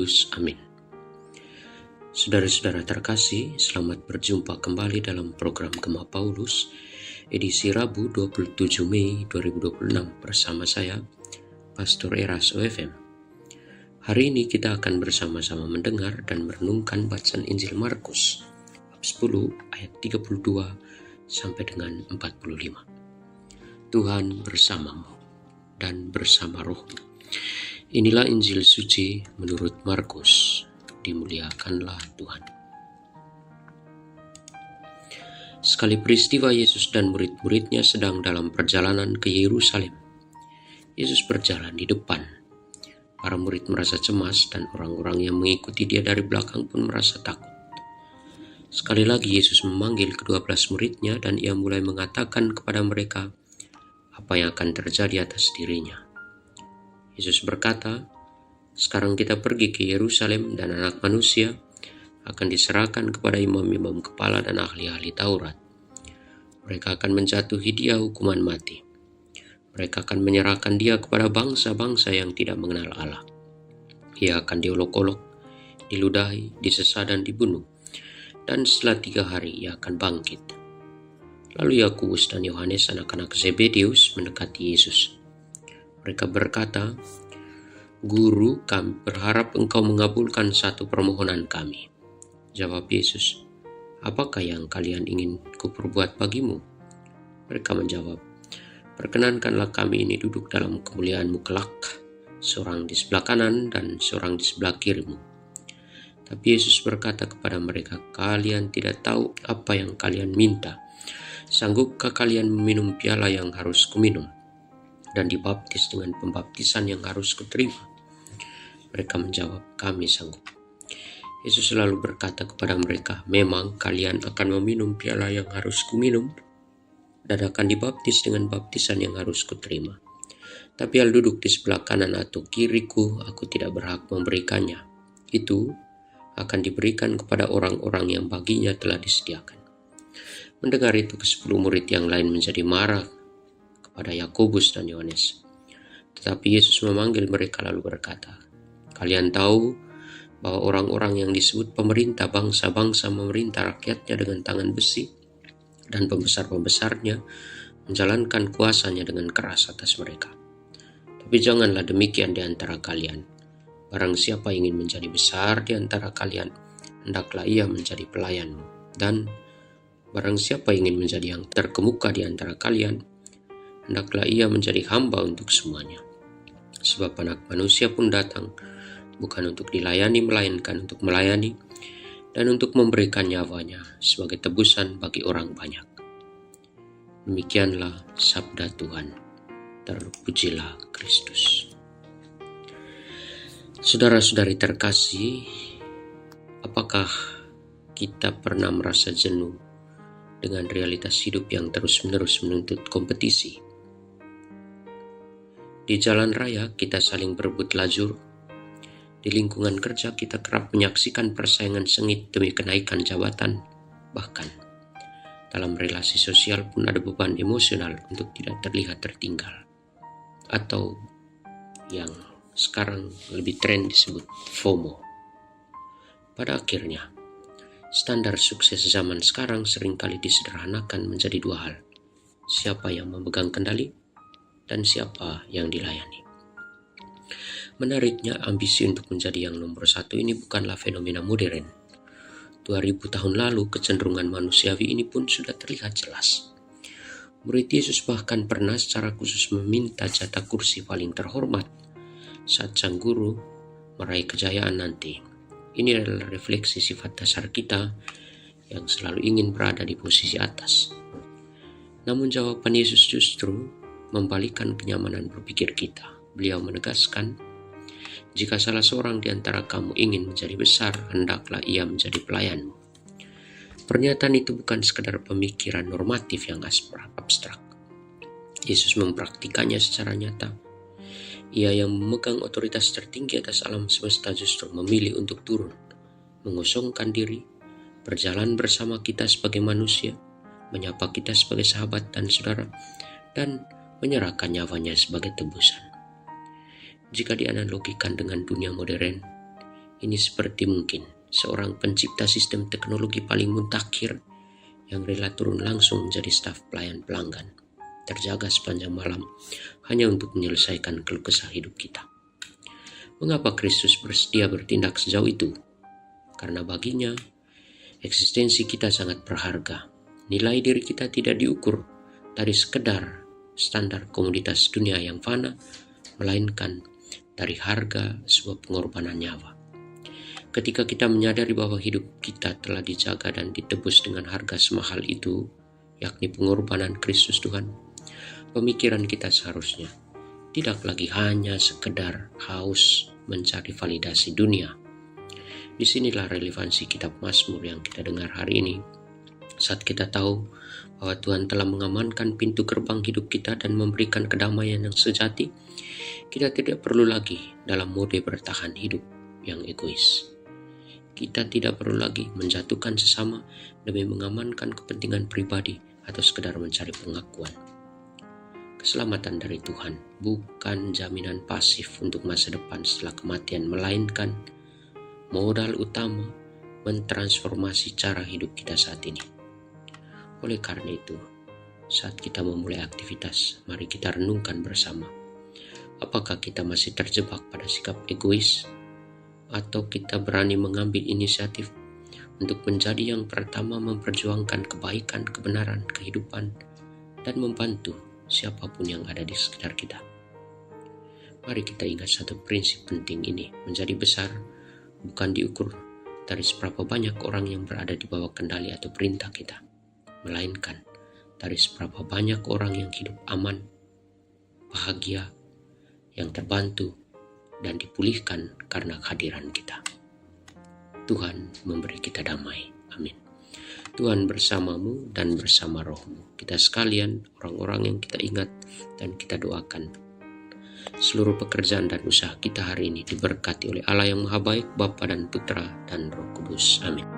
Kudus. Amin. Saudara-saudara terkasih, selamat berjumpa kembali dalam program Gema Paulus, edisi Rabu 27 Mei 2026 bersama saya, Pastor Eras OFM. Hari ini kita akan bersama-sama mendengar dan merenungkan bacaan Injil Markus, bab 10 ayat 32 sampai dengan 45. Tuhan bersamamu dan bersama rohmu. Inilah Injil suci menurut Markus. Dimuliakanlah Tuhan. Sekali peristiwa Yesus dan murid-muridnya sedang dalam perjalanan ke Yerusalem. Yesus berjalan di depan. Para murid merasa cemas dan orang-orang yang mengikuti dia dari belakang pun merasa takut. Sekali lagi Yesus memanggil ke-12 muridnya dan ia mulai mengatakan kepada mereka apa yang akan terjadi atas dirinya. Yesus berkata, "Sekarang kita pergi ke Yerusalem dan Anak Manusia akan diserahkan kepada imam-imam kepala dan ahli-ahli Taurat. Mereka akan menjatuhi dia hukuman mati. Mereka akan menyerahkan dia kepada bangsa-bangsa yang tidak mengenal Allah. Ia akan diolok-olok, diludahi, disesat dan dibunuh. Dan setelah 3 hari ia akan bangkit." Lalu Yakobus dan Yohanes anak-anak Zebedeus mendekati Yesus. Mereka berkata, "Guru, kami berharap engkau mengabulkan satu permohonan kami." Jawab Yesus, "Apakah yang kalian ingin kuperbuat bagimu?" Mereka menjawab, "Perkenankanlah kami ini duduk dalam kemuliaan-Mu kelak, seorang di sebelah kanan dan seorang di sebelah kiri-Mu." Tapi Yesus berkata kepada mereka, "Kalian tidak tahu apa yang kalian minta. Sanggupkah kalian meminum piala yang harus kuminum dan dibaptis dengan pembaptisan yang harus kuterima?" Mereka menjawab, "Kami sanggup." Yesus selalu berkata kepada mereka, "Memang kalian akan meminum piala yang harus kuminum dan akan dibaptis dengan baptisan yang harus kuterima. Tapi hal duduk di sebelah kanan atau kiriku, aku tidak berhak memberikannya. Itu akan diberikan kepada orang-orang yang baginya telah disediakan." Mendengar itu, ke-10 murid yang lain menjadi marah kepada Yakobus dan Yohanes. Tetapi Yesus memanggil mereka lalu berkata, "Kalian tahu bahwa orang-orang yang disebut pemerintah bangsa-bangsa memerintah rakyatnya dengan tangan besi, dan pembesar-pembesarnya menjalankan kuasanya dengan keras atas mereka. Tapi janganlah demikian di antara kalian. Barang siapa ingin menjadi besar di antara kalian, hendaklah ia menjadi pelayanmu. Dan barang siapa ingin menjadi yang terkemuka di antara kalian, hendaklah ia menjadi hamba untuk semuanya. Sebab Anak Manusia pun datang bukan untuk dilayani, melainkan untuk melayani dan untuk memberikan nyawanya sebagai tebusan bagi orang banyak." Demikianlah sabda Tuhan. Terpujilah Kristus. Saudara-saudari terkasih, apakah kita pernah merasa jenuh dengan realitas hidup yang terus-menerus menuntut kompetisi? Di jalan raya kita saling berebut lajur. Di lingkungan kerja kita kerap menyaksikan persaingan sengit demi kenaikan jabatan. Bahkan dalam relasi sosial pun ada beban emosional untuk tidak terlihat tertinggal. Atau yang sekarang lebih tren disebut FOMO. Pada akhirnya, standar sukses zaman sekarang seringkali disederhanakan menjadi 2 hal. Siapa yang memegang kendali dan siapa yang dilayani. Menariknya, ambisi untuk menjadi yang nomor 1 ini bukanlah fenomena modern. 2000 tahun lalu, kecenderungan manusiawi ini pun sudah terlihat jelas. Murid Yesus bahkan pernah secara khusus meminta jatah kursi paling terhormat saat sang guru meraih kejayaan nanti. Ini adalah refleksi sifat dasar kita yang selalu ingin berada di posisi atas. Namun jawaban Yesus justru membalikan kenyamanan berpikir kita. Beliau menegaskan, "Jika salah seorang di antara kamu ingin menjadi besar, hendaklah ia menjadi pelayanmu." Pernyataan itu bukan sekadar pemikiran normatif yang abstrak. Yesus mempraktikannya secara nyata. Ia yang memegang otoritas tertinggi atas alam semesta justru memilih untuk turun, mengosongkan diri, berjalan bersama kita sebagai manusia, menyapa kita sebagai sahabat dan saudara, dan menyerahkan nyawanya sebagai tebusan. Jika dianalogikan dengan dunia modern, Ini seperti mungkin seorang pencipta sistem teknologi paling mutakhir yang rela turun langsung menjadi staf pelayan pelanggan, terjaga sepanjang malam hanya untuk menyelesaikan keluh kesah hidup kita. Mengapa Kristus bersedia bertindak sejauh itu? Karena baginya, eksistensi kita sangat berharga. Nilai diri kita tidak diukur dari sekedar standar komoditas dunia yang fana, melainkan dari harga sebuah pengorbanan nyawa. Ketika kita menyadari bahwa hidup kita telah dijaga dan ditebus dengan harga semahal itu, yakni pengorbanan Kristus Tuhan, pemikiran kita seharusnya tidak lagi hanya sekedar haus mencari validasi dunia. Disinilah relevansi kitab Mazmur yang kita dengar hari ini. Saat kita tahu bahwa Tuhan telah mengamankan pintu gerbang hidup kita dan memberikan kedamaian yang sejati, kita tidak perlu lagi dalam mode bertahan hidup yang egois. Kita tidak perlu lagi menjatuhkan sesama demi mengamankan kepentingan pribadi atau sekedar mencari pengakuan. Keselamatan dari Tuhan bukan jaminan pasif untuk masa depan setelah kematian, melainkan modal utama mentransformasi cara hidup kita saat ini. Oleh karena itu, saat kita memulai aktivitas, mari kita renungkan bersama. Apakah kita masih terjebak pada sikap egois? Atau kita berani mengambil inisiatif untuk menjadi yang pertama memperjuangkan kebaikan, kebenaran, kehidupan, dan membantu siapapun yang ada di sekitar kita. Mari kita ingat satu prinsip penting ini. Menjadi besar bukan diukur dari seberapa banyak orang yang berada di bawah kendali atau perintah kita, melainkan dari seberapa banyak orang yang hidup aman, bahagia, yang terbantu, dan dipulihkan karena kehadiran kita. Tuhan memberi kita damai. Amin. Tuhan bersamamu dan bersama rohmu. Kita sekalian, orang-orang yang kita ingat dan kita doakan. Seluruh pekerjaan dan usaha kita hari ini diberkati oleh Allah yang Maha Baik, Bapa dan Putra dan Roh Kudus. Amin.